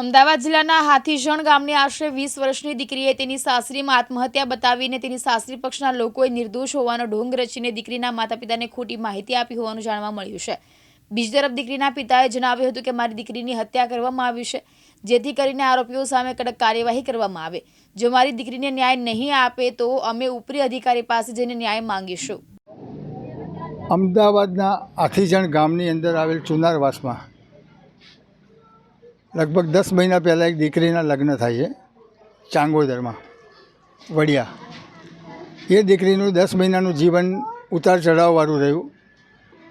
અમદાવાદ જિલ્લાના હાથીજણ ગામની આશરે 20 વર્ષની દીકરીએ તેની સાસરીમાં આત્મહત્યા બતાવીને તેની સાસરી પક્ષના લોકોએ નિર્દોષ હોવાનો ઢોંગ રચીને દીકરીના માતા પિતાને ખોટી માહિતી આપી હોવાનું જાણવા મળ્યું છે। બીજી તરફ દીકરીના પિતાએ જણાવ્યું હતું કે મારી દીકરીની હત્યા કરવામાં આવી છે, જેથી કરીને આરોપીઓ સામે કડક કાર્યવાહી કરવામાં આવે। જો મારી દીકરીને ન્યાય નહીં આપે તો અમે ઉપરી અધિકારી પાસે જઈને ન્યાય માંગીશું। અમદાવાદના હાથીજણ ગામની અંદર આવેલ ચુનારવાસમાં લગભગ 10 મહિના પહેલાં એક દીકરીના લગ્ન થાય છે ચાંગોદરમાં વડિયા। એ દીકરીનું 10 મહિનાનું જીવન ઉતાર ચઢાવવાળું રહ્યું।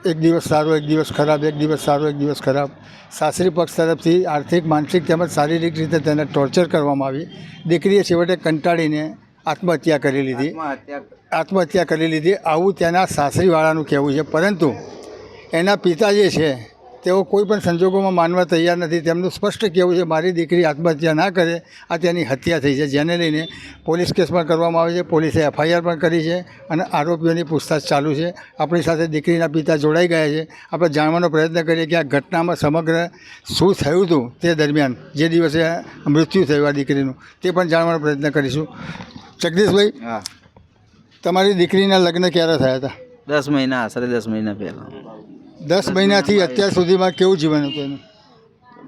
એક દિવસ સારો, એક દિવસ ખરાબ, એક દિવસ સારો, એક દિવસ ખરાબ। સાસરી પક્ષ તરફથી આર્થિક, માનસિક તેમજ શારીરિક રીતે તેને ટોર્ચર કરવામાં આવી। દીકરીએ છેવટે કંટાળીને આત્મહત્યા કરી લીધી। આવું તેના સાસરીવાળાનું કહેવું છે, પરંતુ એના પિતા જે છે તેઓ કોઈ પણ સંજોગોમાં માનવા તૈયાર નથી। તેમનું સ્પષ્ટ કહેવું છે મારી દીકરી આત્મહત્યા ના કરે, આ તેની હત્યા થઈ છે, જેને લઈને પોલીસ કેસ પણ કરવામાં આવે છે। પોલીસે FIR પણ કરી છે અને આરોપીઓની પૂછતાછ ચાલુ છે। આપણી સાથે દીકરીના પિતા જોડાઈ ગયા છે। આપણે જાણવાનો પ્રયત્ન કરીએ કે આ ઘટનામાં સમગ્ર શું થયું હતું તે દરમિયાન, જે દિવસે મૃત્યુ થયું આ દીકરીનું, તે પણ જાણવાનો પ્રયત્ન કરીશું। જગદીશભાઈ, તમારી દીકરીના લગ્ન ક્યારે થયા હતા? 10 મહિના, આશરે 10 મહિના પહેલાં। 10 મહિનાથી અત્યાર સુધીમાં કેવું જીવન હતું એનું?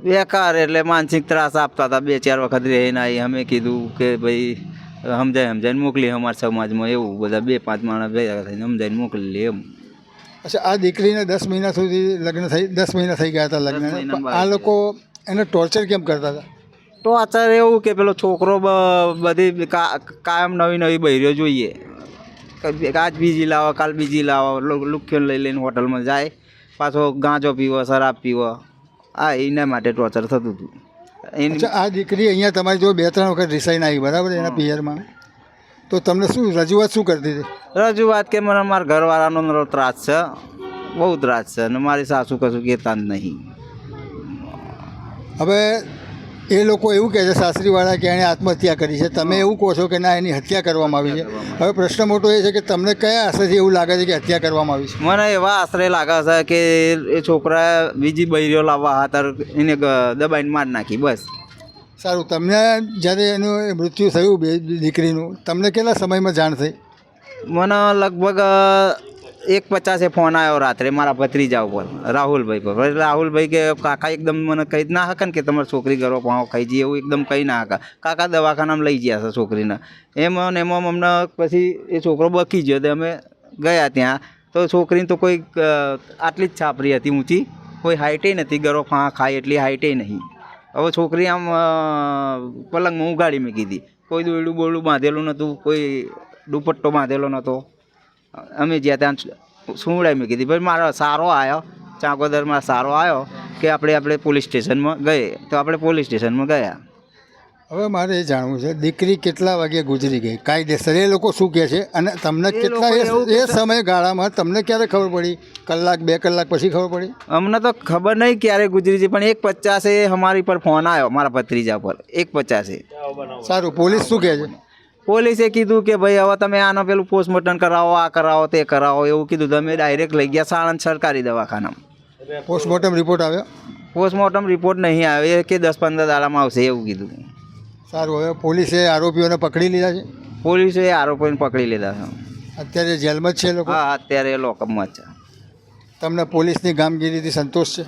બેકાર, એટલે માનસિક ત્રાસ આપતા હતા। 2-4 વખત રહીને આવી। અમે કીધું કે ભાઈ સમજાઈને મોકલી અમારા સમાજમાં, એવું બધા 2-5 માણસ ભેગા થઈને સમજાઈને મોકલી લે એમ। અચ્છા, આ દીકરીને 10 મહિના સુધી લગ્ન થઈ, 10 મહિના થઈ ગયા હતા લગ્ન। આ લોકો એને ટોર્ચર કેમ કરતા હતા? ટોર્ચર એવું કે પેલો છોકરો બધી કાયમ નવી બહેરીઓ જોઈએ, આજ બીજી લાવો, કાલ બીજી લાવો, લુખ્યો લઈ લઈને હોટલમાં જાય, પાછો ગાંજો પીવો, શરાબ પીવો। આ એના માટે ટોર્ચર થતું હતું। અચ્છા, આ દીકરી અહીંયા તમારી જો 2-3 વખત રિસાઈને આવી, બરાબર, એના પિયરમાં, તો તમને શું રજૂઆત શું કરતી હતી? રજૂઆત કે મને મારા ઘરવાળાનો ત્રાસ છે, બહુ ત્રાસ છે, અને મારી સાસુ કશું કહેતા જ નહીં। હવે એ લોકો એવું કહે છે, સાસરીવાળા, કે એણે આત્મહત્યા કરી છે, તમે એવું કહો છો કે ના, એની હત્યા કરવામાં આવી છે। હવે પ્રશ્ન મોટો એ છે કે તમને કયા આશરેથી એવું લાગે છે કે હત્યા કરવામાં આવી છે? મને એવા આશરે લાગે છે કે એ છોકરાએ બીજી બૈરીઓ લાવવા હાથર એને દબાઈને માર નાખી, બસ। સારું, તમને જ્યારે એનું મૃત્યુ થયું દીકરીનું, તમને કેટલા સમયમાં જાણ થઈ? મને લગભગ 1:50 ફોન આવ્યો રાત્રે મારા ભત્રીજા ઉપર, રાહુલભાઈ પર। રાહુલભાઈ કે કાકા એકદમ મને કહી જ ના હકે કે તમારી છોકરી ઘરો પાઉં ખાઈ જઈએ, એવું એકદમ કહી ના હકા। કાકા દવાખાનામાં લઈ ગયા છે છોકરીને। એમાં અમને પછી એ છોકરો બકી ગયો, તો અમે ગયા ત્યાં, તો છોકરીને તો કોઈ આટલી જ છાપરી હતી, ઊંચી, કોઈ હાઈટે નથી, ગરો ખાય એટલી હાઈટે નહીં। હવે છોકરી આમ પલંગમાં ઉગાડી મૂકી હતી, કોઈ દોરડું બોરડું બાંધેલું નહોતું, કોઈ દુપટ્ટો બાંધેલો નહોતો। અમે જ્યાં ત્યાં સુવડાવી મૂકી હતી। ભાઈ મારો સારો આવ્યો, ચાંકોદરમાં સારો આવ્યો કે આપણે પોલીસ સ્ટેશનમાં ગયે, તો આપણે પોલીસ સ્ટેશનમાં ગયા। હવે મારે એ જાણવું છે, દીકરી કેટલા વાગે ગુજરી ગઈ કાયદેસર, એ લોકો શું કહે છે? અને તમને કેટલા એ સમયગાળામાં તમને ક્યારે ખબર પડી? કલાક, 2 કલાક પછી ખબર પડી? અમને તો ખબર નહીં ક્યારે ગુજરી છે, પણ 1:50 અમારી પર ફોન આવ્યો મારા ભત્રીજા પર, 1:50। સારું, પોલીસ શું કહે છે? પોલીસે કીધું કે ભાઈ હવે તમે આનો પેલું પોસ્ટમોર્ટમ કરાવો, આ કરાવો, તે કરાવો, એવું કીધું। તમે ડાયરેક્ટ લઈ ગયા સાણંદ સરકારી દવાખાનામાં। પોસ્ટમોર્ટમ રિપોર્ટ આવ્યો? પોસ્ટમોર્ટમ રિપોર્ટ નહીં આવ્યો, એ કે 10-15 દાડામાં આવશે, એવું કીધું। સારું, હવે પોલીસે આરોપીઓને પકડી લીધા છે? પોલીસે આરોપીને પકડી લીધા છે। અત્યારે જેલમાં જ છે લોકો? હા, અત્યારે લોકઅપમાં જ છે। તમને પોલીસની કામગીરીથી સંતોષ છે?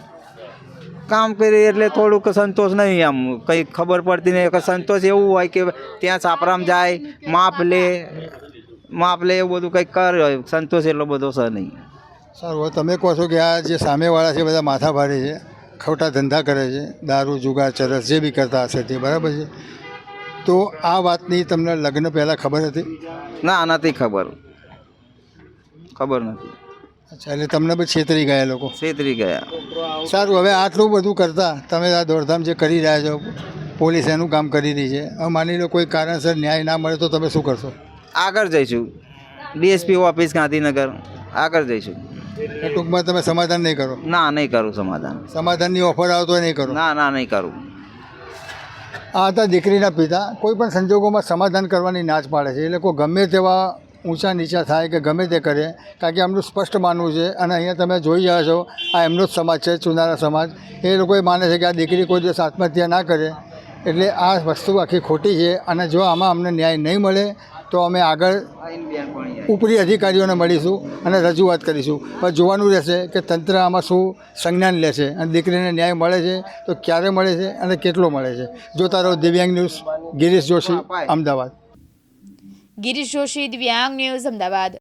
કામ કરી એટલે થોડુંક સંતોષ નહીં, આમ કંઈ ખબર પડતી નહીં। સંતોષ એવું હોય કે ત્યાં છાપરામાં જાય, માપ લે, એવું બધું કંઈક કરે, સંતોષ એટલો બધો છે નહીં। સારું, હવે તમે કહો છો કે આ જે સામેવાળા છે બધા માથા ભારે છે, ખોટા ધંધા કરે છે, દારૂ, જુગાર, ચરસ જે બી કરતા હશે તે, બરાબર છે? તો આ વાતની તમને લગ્ન પહેલાં ખબર હતી? ના, નથી ખબર નથી। અચ્છા, એટલે તમને બી છેતરી ગયા લોકો? છેતરી ગયા। સારું, હવે આટલું બધું કરતાં તમે આ દોડધામ જે કરી રહ્યા છો, પોલીસ એનું કામ કરી રહી છે, હવે માની લો કોઈ કારણસર ન્યાય ના મળે તો તમે શું કરશો? આગળ જઈશું, DSP ઓફિસ ગાંધીનગર, આગળ જઈશું। ટૂંકમાં તમે સમાધાન નહીં કરો? ના, નહીં કરું સમાધાન। સમાધાનની ઓફર આવતો નહીં કરો? ના, નહીં કરું। આ હતા દીકરીના પિતા। કોઈ પણ સંજોગોમાં સમાધાન કરવાની ના જ પાડે છે। એ લોકો ગમે તેવા ઊંચા નીચા થાય કે ગમે તે કરે, કારણ કે એમનું સ્પષ્ટ માનવું છે. અને અહીંયા તમે જોઈ રહ્યા છો, આ એમનો જ સમાજ છે, ચુનારા સમાજ. એ લોકોએ માને છે કે આ દીકરી કોઈ દિવસ આત્મહત્યા ના કરે. એટલે આ વસ્તુ આખી ખોટી છે. અને જો આમાં અમને ન્યાય નહીં મળે તો અમે આગળ ઉપરી અધિકારીઓને મળીશું અને રજૂઆત કરીશું. પણ જોવાનું રહેશે કે તંત્ર આમાં શું સંજ્ઞાન લે છે અને દીકરીને ન્યાય મળે છે તો ક્યારે મળે છે અને કેટલો મળે છે. જોતા રહો દિવ્યાંગ ન્યૂઝ. ગિરીશ જોશી, અમદાવાદ. ગિરીશ જોશી, દિવ્યાંગ ન્યૂઝ, અમદાવાદ.